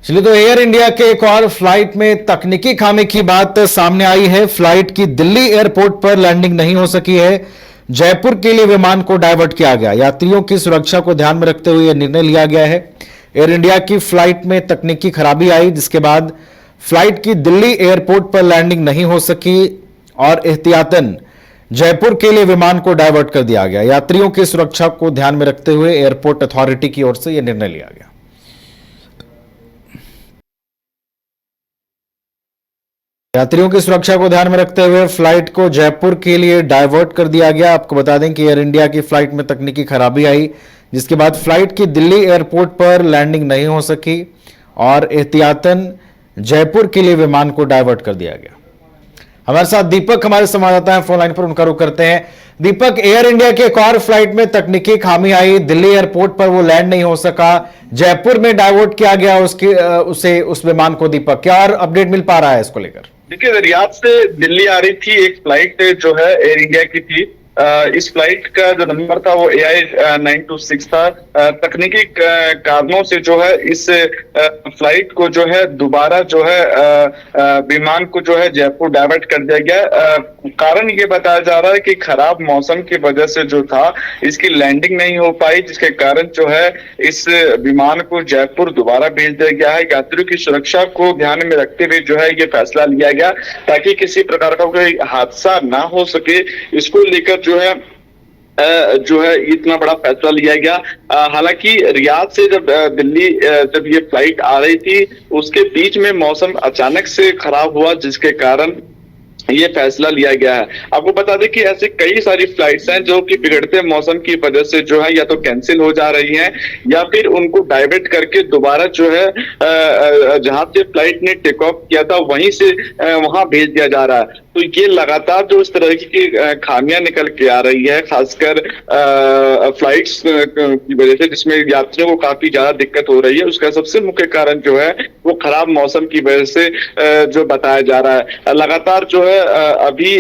चलिए, तो air India के एक और फ्लाइट में तकनीकी खामी की बात सामने आई है। फ्लाइट की दिल्ली एयरपोर्ट पर लैंडिंग नहीं हो सकी है। जयपुर के लिए विमान को डायवर्ट किया गया। यात्रियों की सुरक्षा को ध्यान में रखते हुए यह निर्णय लिया गया है। एयर इंडिया की फ्लाइट में तकनीकी खराबी आई, जिसके बाद फ्लाइट की दिल्ली एयरपोर्ट पर लैंडिंग नहीं हो सकी और एहतियातन जयपुर के लिए विमान को डायवर्ट कर दिया गया। यात्रियों की सुरक्षा को ध्यान में रखते हुए एयरपोर्ट अथॉरिटी की ओर से यह निर्णय लिया गया। यात्रियों की सुरक्षा को ध्यान में रखते हुए फ्लाइट को जयपुर के लिए डायवर्ट कर दिया गया। आपको बता दें कि एयर इंडिया की फ्लाइट में तकनीकी खराबी आई, जिसके बाद फ्लाइट की दिल्ली एयरपोर्ट पर लैंडिंग नहीं हो सकी और एहतियातन जयपुर के लिए विमान को डायवर्ट कर दिया गया। हमारे साथ दीपक हमारे संवाददाता हैं फोन लाइन पर, उनका रुख करते हैं। दीपक, एयर इंडिया के एक और फ्लाइट में तकनीकी खामी आई, दिल्ली एयरपोर्ट पर वो लैंड नहीं हो सका, जयपुर में डायवर्ट किया गया उस विमान को। दीपक, क्या और अपडेट मिल पा रहा है इसको लेकर? देखिए, रियाद से दिल्ली आ रही थी एक फ्लाइट जो है एयर इंडिया की थी। इस फ्लाइट का जो नंबर था वो AI926 था। तकनीकी कारणों से जो है इस फ्लाइट को जो है दोबारा जो है विमान को जो है जयपुर डायवर्ट कर दिया गया। कारण ये बताया जा रहा है कि खराब मौसम की वजह से जो था इसकी लैंडिंग नहीं हो पाई, जिसके कारण जो है इस विमान को जयपुर दोबारा भेज दिया गया है। यात्रियों की सुरक्षा को ध्यान में रखते हुए जो है ये फैसला लिया गया ताकि किसी प्रकार का कोई हादसा ना हो सके। इसको लेकर जो है इतना बड़ा फैसला लिया गया। हालांकि रियाद से जब दिल्ली जब ये फ्लाइट आ रही थी उसके बीच में मौसम अचानक से खराब हुआ, जिसके कारण ये फैसला लिया गया है। आपको बता दें कि ऐसे कई सारी फ्लाइट्स हैं जो कि बिगड़ते मौसम की वजह से जो है या तो कैंसिल हो जा रही हैं या फिर उनको डाइवर्ट करके दोबारा जो है जहां से फ्लाइट ने टेक ऑफ किया था वहीं से वहां भेज दिया जा रहा है। तो ये लगातार जो इस तरह की खामियां निकल के आ रही है, खासकर फ्लाइट्स की वजह से, जिसमें यात्रियों को काफी ज्यादा दिक्कत हो रही है, उसका सबसे मुख्य कारण जो है वो खराब मौसम की वजह से जो बताया जा रहा है। लगातार जो है अभी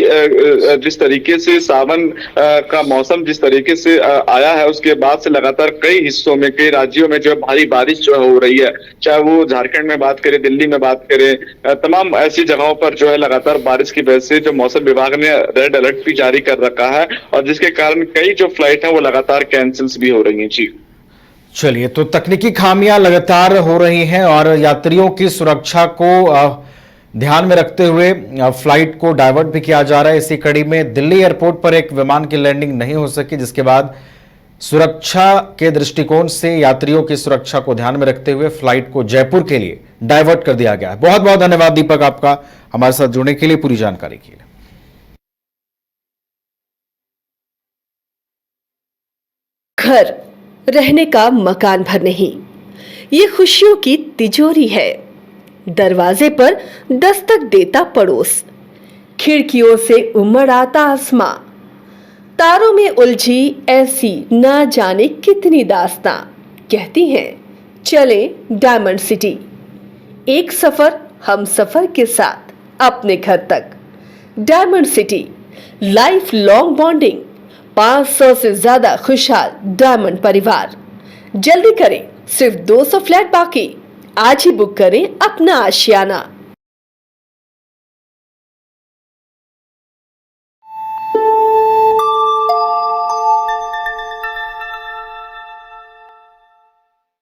जिस तरीके से सावन का मौसम जिस तरीके से आया है, उसके बाद से लगातार कई हिस्सों में, कई राज्यों में जो भारी बारिश जो हो रही है, चाहे वो झारखंड में बात करें, दिल्ली में बात करें, तमाम ऐसी जगहों पर जो है लगातार बारिश की वजह से जो मौसम विभाग ने रेड अलर्ट भी जारी कर रखा है और जिसके कारण कई जो फ्लाइट है वो लगातार कैंसिल्स भी हो रही हैं। जी चलिए, तो तकनीकी खामियां लगातार हो रही हैं और यात्रियों की सुरक्षा को ध्यान में रखते हुए फ्लाइट को डायवर्ट भी किया जा रहा है। इसी कड़ी में दिल्ली एयरपोर्ट पर एक विमान की लैंडिंग नहीं हो सकी, जिसके बाद सुरक्षा के दृष्टिकोण से यात्रियों की सुरक्षा को ध्यान में रखते हुए फ्लाइट को जयपुर के लिए डायवर्ट कर दिया गया है। बहुत बहुत धन्यवाद दीपक आपका हमारे साथ जुड़ने के लिए, पूरी जानकारी के लिए। घर रहने का मकान भर नहीं, ये खुशियों की तिजोरी है। दरवाजे पर दस्तक देता पड़ोस, खिड़कियों से उमड़ आता आसमां, तारों में उलझी ऐसी ना जाने कितनी दास्तां। कहती हैं चले डायमंड सिटी, एक सफर हम सफर के साथ अपने घर तक। Diamond city, life long bonding, 500 से ज्यादा खुशहाल डायमंड परिवार। जल्दी करें, सिर्फ 200 फ्लैट बाकी। आज ही बुक करें अपना आशियाना।